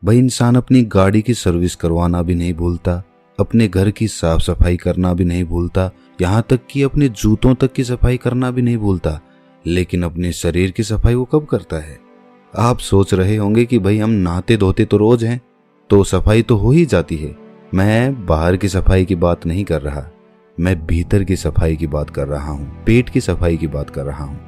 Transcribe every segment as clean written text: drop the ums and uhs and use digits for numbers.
भाई इंसान अपनी गाड़ी की सर्विस करवाना भी नहीं भूलता, अपने घर की साफ सफाई करना भी नहीं भूलता, यहाँ तक कि अपने जूतों तक की सफाई करना भी नहीं भूलता, लेकिन अपने शरीर की सफाई वो कब करता है? आप सोच रहे होंगे कि भाई हम नहाते धोते तो रोज हैं, तो सफाई तो हो ही जाती है। मैं बाहर की सफाई की बात नहीं कर रहा, मैं भीतर की सफाई की बात कर रहा हूँ, पेट की सफाई की बात कर रहा हूँ।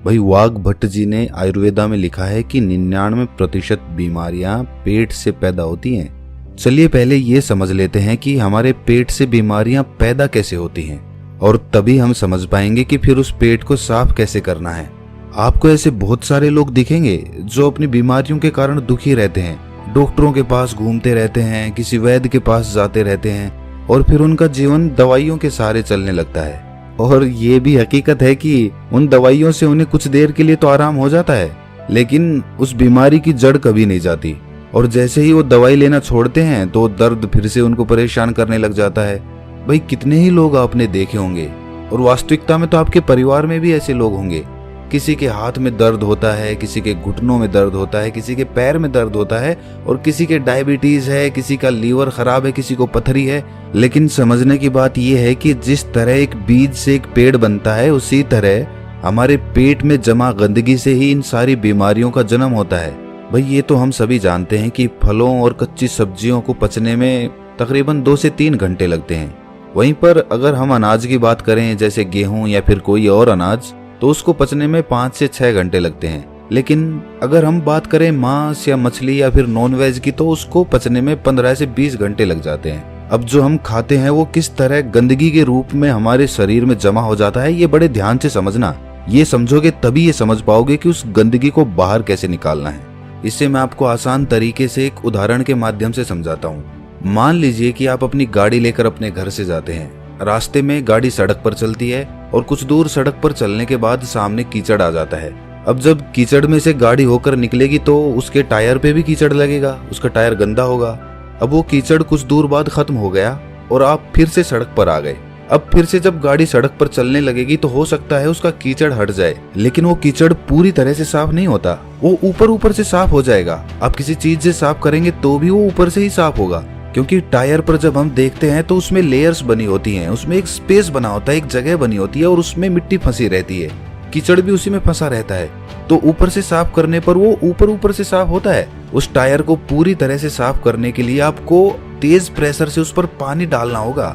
भाई वाघ भट्ट जी ने आयुर्वेदा में लिखा है कि 99% बीमारियां पेट से पैदा होती हैं। चलिए पहले ये समझ लेते हैं कि हमारे पेट से बीमारियां पैदा कैसे होती हैं, और तभी हम समझ पाएंगे कि फिर उस पेट को साफ कैसे करना है। आपको ऐसे बहुत सारे लोग दिखेंगे जो अपनी बीमारियों के कारण दुखी रहते हैं, डॉक्टरों के पास घूमते रहते हैं, किसी वैद्य के पास जाते रहते हैं, और फिर उनका जीवन दवाइयों के सहारे चलने लगता है। और ये भी हकीकत है कि उन दवाइयों से उन्हें कुछ देर के लिए तो आराम हो जाता है, लेकिन उस बीमारी की जड़ कभी नहीं जाती। और जैसे ही वो दवाई लेना छोड़ते हैं तो दर्द फिर से उनको परेशान करने लग जाता है। भाई कितने ही लोग आपने देखे होंगे, और वास्तविकता में तो आपके परिवार में भी ऐसे लोग होंगे। किसी के हाथ में दर्द होता है, किसी के घुटनों में दर्द होता है, किसी के पैर में दर्द होता है, और किसी के डायबिटीज है, किसी का लीवर खराब है, किसी को पथरी है। लेकिन समझने की बात यह है कि जिस तरह एक बीज से एक पेड़ बनता है, उसी तरह हमारे पेट में जमा गंदगी से ही इन सारी बीमारियों का जन्म होता है। भाई ये तो हम सभी जानते हैं कि फलों और कच्ची सब्जियों को पचने में तकरीबन 2 से 3 घंटे लगते हैं। वहीं पर अगर हम अनाज की बात करें, जैसे गेहूं या फिर कोई और अनाज, तो उसको पचने में 5 से 6 घंटे लगते हैं। लेकिन अगर हम बात करें मांस या मछली या फिर नॉन वेज की, तो उसको पचने में 15 से 20 घंटे लग जाते हैं। अब जो हम खाते हैं वो किस तरह गंदगी के रूप में हमारे शरीर में जमा हो जाता है, ये बड़े ध्यान से समझना। ये समझोगे तभी ये समझ पाओगे कि उस गंदगी को बाहर कैसे निकालना है। इससे मैं आपको आसान तरीके से एक उदाहरण के माध्यम से समझाता हूँ। मान लीजिए कि आप अपनी गाड़ी लेकर अपने घर से जाते हैं। रास्ते में गाड़ी सड़क पर चलती है, और कुछ दूर सड़क पर चलने के बाद सामने कीचड़ आ जाता है। अब जब कीचड़ में से गाड़ी होकर निकलेगी तो उसके टायर पे भी कीचड़ लगेगा, उसका टायर गंदा होगा। अब वो कीचड़ कुछ दूर बाद खत्म हो गया और आप फिर से सड़क पर आ गए। अब फिर से जब गाड़ी सड़क पर चलने लगेगी तो हो सकता है उसका कीचड़ हट जाए, लेकिन वो कीचड़ पूरी तरह से साफ नहीं होता, वो ऊपर ऊपर से साफ हो जाएगा। आप किसी चीज से साफ करेंगे तो भी वो ऊपर से ही साफ होगा, क्योंकि टायर पर जब हम देखते हैं तो उसमें लेयर्स बनी होती हैं, उसमें एक स्पेस बना होता है, एक जगह बनी होती है, और उसमें मिट्टी फंसी रहती है, कीचड़ भी उसी में फंसा रहता है। तो ऊपर से साफ करने पर वो ऊपर ऊपर से साफ होता है। उस टायर को पूरी तरह से साफ करने के लिए आपको तेज प्रेशर से उस पर पानी डालना होगा,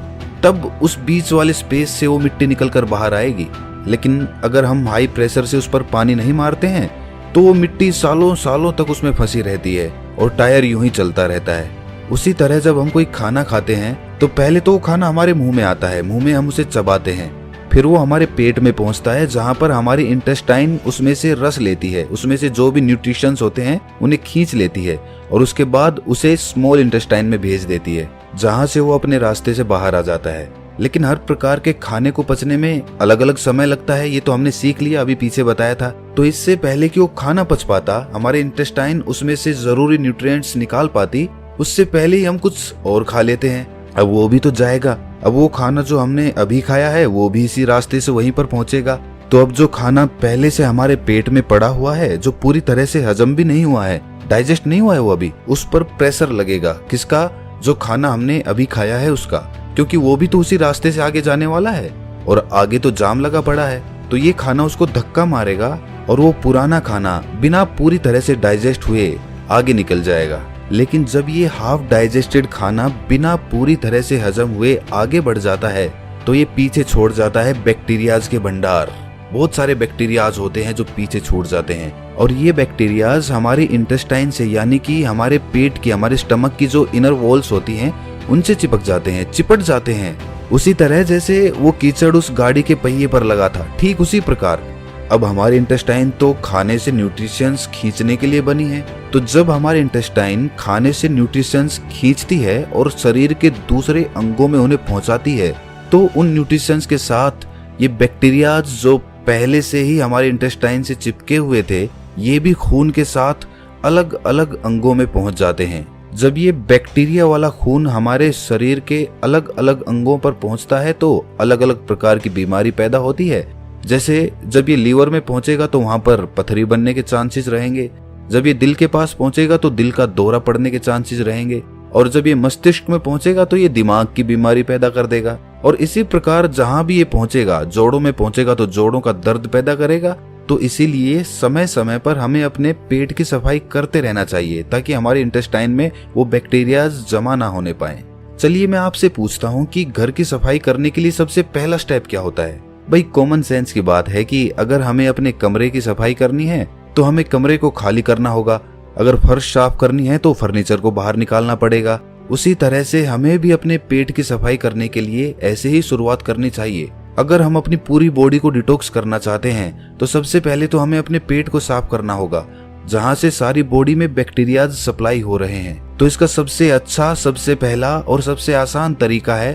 तब उस बीच वाले स्पेस से वो मिट्टी निकल कर बाहर आएगी। लेकिन अगर हम हाई प्रेशर से उस पर पानी नहीं मारते हैं तो वो मिट्टी सालों सालों तक उसमें फंसी रहती है और टायर यूं ही चलता रहता है। उसी तरह जब हम कोई खाना खाते हैं तो पहले तो वो खाना हमारे मुंह में आता है, मुंह में हम उसे चबाते हैं, फिर वो हमारे पेट में पहुंचता है, जहां पर हमारी इंटेस्टाइन उसमें से रस लेती है, उसमें से जो भी न्यूट्रिशंस होते हैं उन्हें खींच लेती है, और उसके बाद उसे स्मॉल इंटेस्टाइन में भेज देती है, जहां से वो अपने रास्ते से बाहर आ जाता है। लेकिन हर प्रकार के खाने को पचने में अलग अलग समय लगता है, ये तो हमने सीख लिया, अभी पीछे बताया था। तो इससे पहले कि वो खाना पच पाता, हमारे इंटेस्टाइन उसमें से जरूरी न्यूट्रिएंट्स निकाल पाती, उससे पहले ही हम कुछ और खा लेते हैं। अब वो भी तो जाएगा, अब वो खाना जो हमने अभी खाया है वो भी इसी रास्ते से वहीं पर पहुंचेगा। तो अब जो खाना पहले से हमारे पेट में पड़ा हुआ है, जो पूरी तरह से हजम भी नहीं हुआ है, डाइजेस्ट नहीं हुआ है, वो अभी उस पर प्रेशर लगेगा। किसका? जो खाना हमने अभी खाया है उसका, क्योंकि वो भी तो उसी रास्ते से आगे जाने वाला है और आगे तो जाम लगा पड़ा है। तो ये खाना उसको धक्का मारेगा और वो पुराना खाना बिना पूरी तरह से डाइजेस्ट हुए आगे निकल जाएगा। लेकिन जब ये हाफ डाइजेस्टेड खाना बिना पूरी तरह से हजम हुए आगे बढ़ जाता है तो ये पीछे छोड़ जाता है बैक्टीरियाज के भंडार। बहुत सारे बैक्टीरियाज होते हैं जो पीछे छूट जाते हैं, और ये बैक्टीरियाज हमारे इंटेस्टाइन से, यानी कि हमारे पेट की, हमारे स्टमक की जो इनर वॉल्स होती हैं उनसे चिपक जाते हैं, चिपट जाते हैं। उसी तरह जैसे वो कीचड़ उस गाड़ी के पहिए पर लगा था, ठीक उसी प्रकार अब हमारे इंटेस्टाइन तो खाने से न्यूट्रिशंस खींचने के लिए बनी है। तो जब हमारे इंटेस्टाइन खाने से न्यूट्रिशंस खींचती है और शरीर के दूसरे अंगों में उन्हें पहुंचाती है, तो उन न्यूट्रिशंस के साथ ये बैक्टीरियाज जो पहले से ही हमारे इंटेस्टाइन से चिपके हुए थे, ये भी खून के साथ अलग अलग अंगों में पहुंच जाते हैं। जब ये बैक्टीरिया वाला खून हमारे शरीर के अलग अलग अंगों पर पहुंचता है तो अलग अलग प्रकार की बीमारी पैदा होती है। जैसे जब ये लीवर में पहुंचेगा तो वहां पर पथरी बनने के चांसेस रहेंगे। जब ये दिल के पास पहुंचेगा तो दिल का दौरा पड़ने के चांसेस रहेंगे, और जब ये मस्तिष्क में पहुंचेगा तो ये दिमाग की बीमारी पैदा कर देगा, और इसी प्रकार जहां भी ये पहुंचेगा, जोड़ों में पहुंचेगा तो जोड़ों का दर्द पैदा करेगा। तो इसीलिए समय समय पर हमें अपने पेट की सफाई करते रहना चाहिए ताकि हमारे इंटेस्टाइन में वो बैक्टीरिया जमा ना होने पाए। चलिए मैं आपसे पूछता हूँ कि घर की सफाई करने के लिए सबसे पहला स्टेप क्या होता है? भाई कॉमन सेंस की बात है कि अगर हमें अपने कमरे की सफाई करनी है तो हमें कमरे को खाली करना होगा। अगर फर्श साफ करनी है तो फर्नीचर को बाहर निकालना पड़ेगा। उसी तरह से हमें भी अपने पेट की सफाई करने के लिए ऐसे ही शुरुआत करनी चाहिए। अगर हम अपनी पूरी बॉडी को डिटॉक्स करना चाहते हैं तो सबसे पहले तो हमें अपने पेट को साफ करना होगा, जहां से सारी बॉडी में बैक्टीरिया सप्लाई हो रहे हैं। तो इसका सबसे अच्छा, सबसे पहला और सबसे आसान तरीका है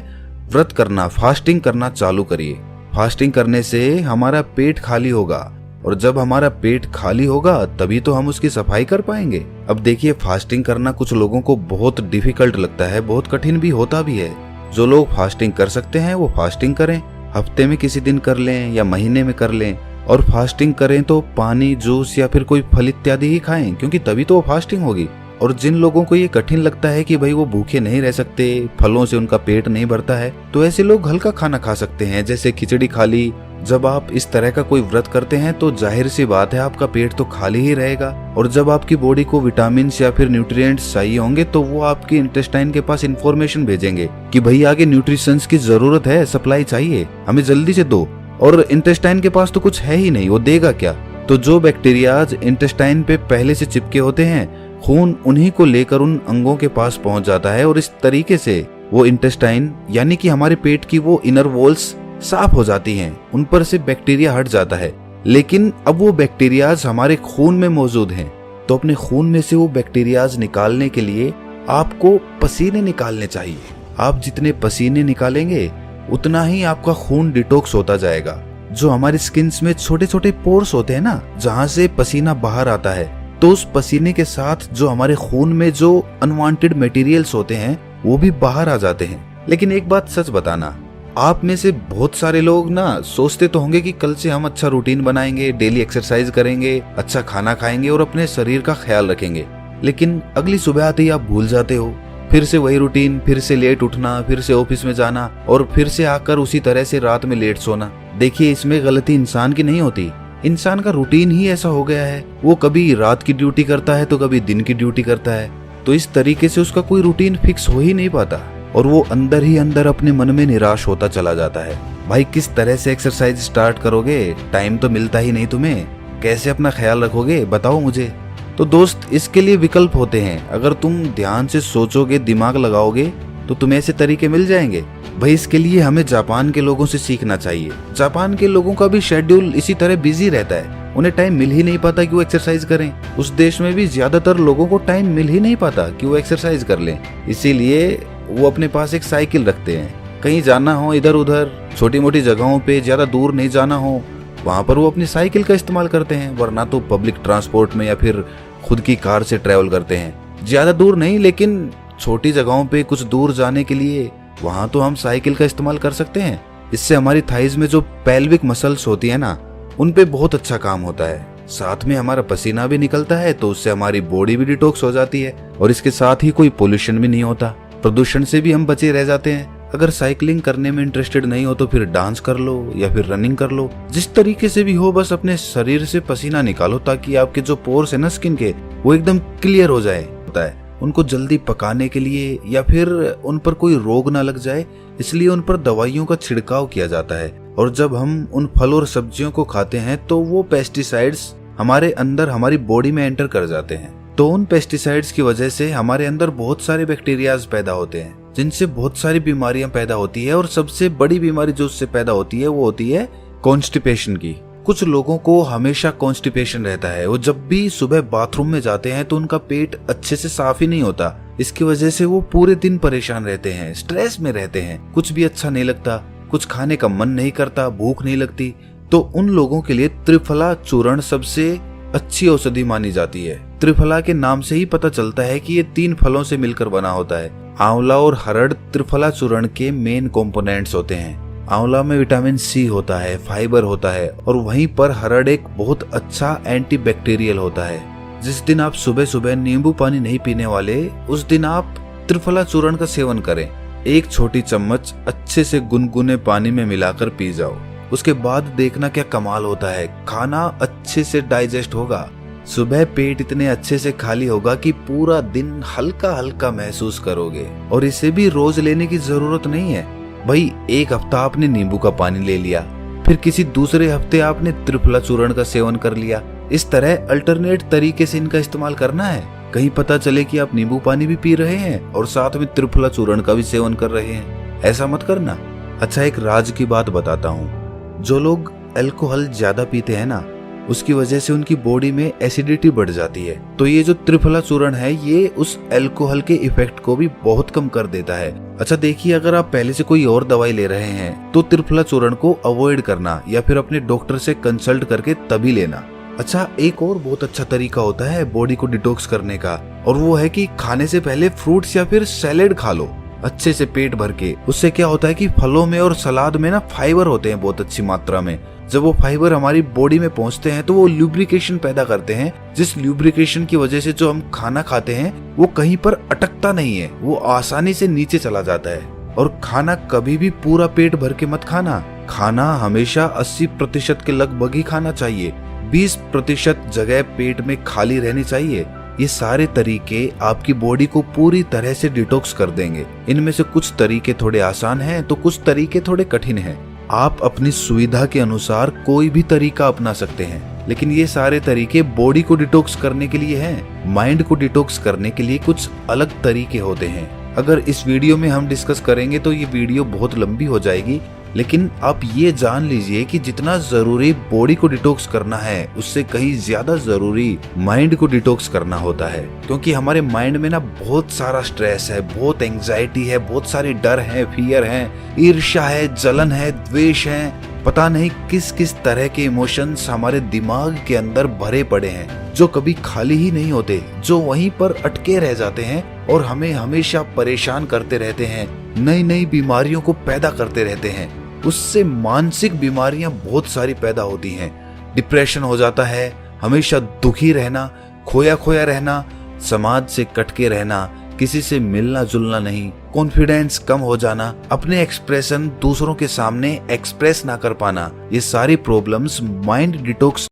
व्रत करना, फास्टिंग करना चालू करिए। फास्टिंग करने से हमारा पेट खाली होगा, और जब हमारा पेट खाली होगा तभी तो हम उसकी सफाई कर पाएंगे। अब देखिए, फास्टिंग करना कुछ लोगों को बहुत डिफिकल्ट लगता है, बहुत कठिन भी होता भी है। जो लोग फास्टिंग कर सकते हैं वो फास्टिंग करें, हफ्ते में किसी दिन कर लें या महीने में कर लें। और फास्टिंग करें तो पानी, जूस या फिर कोई फल इत्यादि ही खाएं, क्योंकि तभी तो वो फास्टिंग होगी। और जिन लोगों को ये कठिन लगता है कि भाई वो भूखे नहीं रह सकते, फलों से उनका पेट नहीं भरता है, तो ऐसे लोग हल्का खाना खा सकते हैं, जैसे खिचड़ी खा ली। जब आप इस तरह का कोई व्रत करते हैं तो जाहिर सी बात है आपका पेट तो खाली ही रहेगा, और जब आपकी बॉडी को विटामिन या फिर न्यूट्रिएंट्स चाहिए होंगे तो वो आपके इंटेस्टाइन के पास इंफॉर्मेशन भेजेंगे कि भाई आगे न्यूट्रिशंस की जरूरत है, सप्लाई चाहिए, हमें जल्दी से दो। और इंटेस्टाइन के पास तो कुछ है ही नहीं, वो देगा क्या? तो जो बैक्टीरियाज इंटेस्टाइन पे पहले से चिपके होते हैं, खून उन्हीं को लेकर उन अंगों के पास पहुंच जाता है, और इस तरीके से वो इंटेस्टाइन यानी कि हमारे पेट की वो इनर वॉल्स साफ हो जाती हैं, उन पर से बैक्टीरिया हट जाता है। लेकिन अब वो बैक्टीरियाज हमारे खून में मौजूद हैं, तो अपने खून में से वो बैक्टीरियाज निकालने के लिए आपको पसीने निकालने चाहिए। आप जितने पसीने निकालेंगे उतना ही आपका खून डिटॉक्स होता जाएगा। जो हमारी स्किन में छोटे छोटे पोर्स होते हैं ना, जहां से पसीना बाहर आता है, तो उस पसीने के साथ जो हमारे खून में जो अनवांटेड मटेरियल्स होते हैं वो भी बाहर आ जाते हैं। लेकिन एक बात सच बताना, आप में से बहुत सारे लोग ना सोचते तो होंगे कि कल से हम अच्छा रूटीन बनाएंगे, डेली एक्सरसाइज करेंगे, अच्छा खाना खाएंगे और अपने शरीर का ख्याल रखेंगे। लेकिन अगली सुबह आते ही आप भूल जाते हो, फिर से वही रूटीन, फिर से लेट उठना, फिर से ऑफिस में जाना, और फिर से आकर उसी तरह से रात में लेट सोना। देखिए, इसमें गलती इंसान की नहीं होती, इंसान का रूटीन ही ऐसा हो गया है। वो कभी रात की ड्यूटी करता है तो कभी दिन की ड्यूटी करता है, तो इस तरीके से उसका कोई रूटीन फिक्स हो ही नहीं पाता, और वो अंदर ही अंदर अपने मन में निराश होता चला जाता है। भाई किस तरह से एक्सरसाइज स्टार्ट करोगे? टाइम तो मिलता ही नहीं तुम्हें, कैसे अपना ख्याल रखोगे बताओ मुझे। तो दोस्त, इसके लिए विकल्प होते हैं। अगर तुम ध्यान से सोचोगे, दिमाग लगाओगे, तो तुम्हें ऐसे तरीके मिल जाएंगे। भाई इसके लिए हमें जापान के लोगों से सीखना चाहिए। जापान के लोगों का भी शेड्यूल इसी तरह बिजी रहता है, उन्हें टाइम मिल ही नहीं पाता कि वो एक्सरसाइज करें। उस देश में भी ज्यादातर लोगों को टाइम मिल ही नहीं पाता कि वो एक्सरसाइज कर लें, इसीलिए वो अपने पास एक साइकिल रखते हैं। कहीं जाना हो इधर उधर, छोटी मोटी जगहों पे, ज्यादा दूर नहीं जाना हो, वहां पर वो अपनी साइकिल का इस्तेमाल करते हैं, वरना तो पब्लिक ट्रांसपोर्ट में या फिर खुद की कार से ट्रेवल करते हैं। ज्यादा दूर नहीं, लेकिन छोटी जगहों पे कुछ दूर जाने के लिए वहां तो हम साइकिल का इस्तेमाल कर सकते हैं। इससे हमारी थाइज में जो पेल्विक मसल्स होती है ना, उन पे बहुत अच्छा काम होता है। साथ में हमारा पसीना भी निकलता है, तो उससे हमारी बॉडी भी डिटॉक्स हो जाती है, और इसके साथ ही कोई पोल्यूशन भी नहीं होता, प्रदूषण से भी हम बचे रह जाते हैं। अगर साइकिलिंग करने में इंटरेस्टेड नहीं हो तो फिर डांस कर लो या फिर रनिंग कर लो, जिस तरीके से भी हो, बस अपने शरीर से पसीना निकालो ताकि आपके जो पोर्स है ना स्किन के, वो एकदम क्लियर हो जाए। होता है उनको जल्दी पकाने के लिए या फिर उन पर कोई रोग ना लग जाए, इसलिए उन पर दवाइयों का छिड़काव किया जाता है। और जब हम उन फल और सब्जियों को खाते हैं तो वो पेस्टिसाइड्स हमारे अंदर, हमारी बॉडी में एंटर कर जाते हैं। तो उन पेस्टिसाइड्स की वजह से हमारे अंदर बहुत सारे बैक्टीरियाज पैदा होते हैं, जिनसे बहुत सारी बीमारियां पैदा होती है। और सबसे बड़ी बीमारी जो उससे पैदा होती है वो होती है कॉन्स्टिपेशन की। कुछ लोगों को हमेशा कॉन्स्टिपेशन रहता है, वो जब भी सुबह बाथरूम में जाते हैं तो उनका पेट अच्छे से साफ ही नहीं होता। इसकी वजह से वो पूरे दिन परेशान रहते हैं, स्ट्रेस में रहते हैं, कुछ भी अच्छा नहीं लगता, कुछ खाने का मन नहीं करता, भूख नहीं लगती। तो उन लोगों के लिए त्रिफला चूर्ण सबसे अच्छी औषधि मानी जाती है। त्रिफला के नाम से ही पता चलता है कि ये 3 फलों से मिलकर बना होता है। आंवला और हरड़ त्रिफला चूर्ण के मेन कंपोनेंट्स होते हैं। आंवला में विटामिन सी होता है, फाइबर होता है, और वहीं पर हरड़ एक बहुत अच्छा एंटीबैक्टीरियल होता है, जिस दिन आप सुबह सुबह नींबू पानी नहीं पीने वाले, उस दिन आप त्रिफला चूर्ण का सेवन करें। 1 छोटी चम्मच अच्छे से गुनगुने पानी में मिलाकर पी जाओ। उसके बाद देखना क्या कमाल होता है। खाना अच्छे से डाइजेस्ट होगा। सुबह पेट इतने अच्छे से खाली होगा कि पूरा दिन हल्का हल्का महसूस करोगे। और इसे भी रोज लेने की जरूरत नहीं है भाई। 1 हफ्ता आपने नींबू का पानी ले लिया, फिर किसी दूसरे हफ्ते आपने त्रिफला चूर्ण का सेवन कर लिया। इस तरह अल्टरनेट तरीके से इनका इस्तेमाल करना है। कहीं पता चले कि आप नींबू पानी भी पी रहे हैं और साथ में त्रिफला चूर्ण का भी सेवन कर रहे हैं। ऐसा मत करना। अच्छा, एक राज की बात बताता हूँ। जो लोग अल्कोहल ज्यादा पीते हैं ना, उसकी वजह से उनकी बॉडी में एसिडिटी बढ़ जाती है। तो ये जो त्रिफला चूर्ण है, ये उस अल्कोहल के इफेक्ट को भी बहुत कम कर देता है। अच्छा देखिए, अगर आप पहले से कोई और दवाई ले रहे हैं तो त्रिफला चूर्ण को अवॉइड करना या फिर अपने डॉक्टर से कंसल्ट करके तभी लेना। अच्छा, एक और बहुत अच्छा तरीका होता है बॉडी को डिटॉक्स करने का, और वो है कि खाने से पहले फ्रूट्स या फिर सैलेड खा लो अच्छे से पेट भर के। उससे क्या होता है कि फलों में और सलाद में ना फाइबर होते हैं बहुत अच्छी मात्रा में। जब वो फाइबर हमारी बॉडी में पहुंचते हैं तो वो ल्यूब्रिकेशन पैदा करते हैं, जिस ल्यूब्रिकेशन की वजह से जो हम खाना खाते हैं वो कहीं पर अटकता नहीं है, वो आसानी से नीचे चला जाता है। और खाना कभी भी पूरा पेट भर के मत खाना। खाना हमेशा 80% के लगभग ही खाना चाहिए। 20% जगह पेट में खाली रहनी चाहिए। ये सारे तरीके आपकी बॉडी को पूरी तरह से डिटॉक्स कर देंगे। इनमें से कुछ तरीके थोड़े आसान हैं तो कुछ तरीके थोड़े कठिन हैं। आप अपनी सुविधा के अनुसार कोई भी तरीका अपना सकते हैं, लेकिन ये सारे तरीके बॉडी को डिटॉक्स करने के लिए हैं। माइंड को डिटॉक्स करने के लिए कुछ अलग तरीके होते हैं। अगर इस वीडियो में हम डिस्कस करेंगे तो ये वीडियो बहुत लंबी हो जाएगी, लेकिन आप ये जान लीजिए कि जितना जरूरी बॉडी को डिटॉक्स करना है, उससे कहीं ज्यादा जरूरी माइंड को डिटॉक्स करना होता है। क्योंकि हमारे माइंड में ना बहुत सारा स्ट्रेस है, बहुत एंजाइटी है, बहुत सारे डर है, फियर है, ईर्ष्या है, जलन है, द्वेष है, पता नहीं किस किस तरह के इमोशंस हमारे दिमाग के अंदर भरे पड़े हैं, जो कभी खाली ही नहीं होते, जो वहीं पर अटके रह जाते हैं और हमें हमेशा परेशान करते रहते हैं, नई नई बीमारियों को पैदा करते रहते हैं। उससे मानसिक बीमारियां बहुत सारी पैदा होती हैं। डिप्रेशन हो जाता है, हमेशा दुखी रहना, खोया खोया रहना, समाज से कटके रहना, किसी से मिलना जुलना नहीं, कॉन्फिडेंस कम हो जाना, अपने एक्सप्रेशन दूसरों के सामने एक्सप्रेस ना कर पाना, ये सारी प्रॉब्लम्स माइंड डिटॉक्स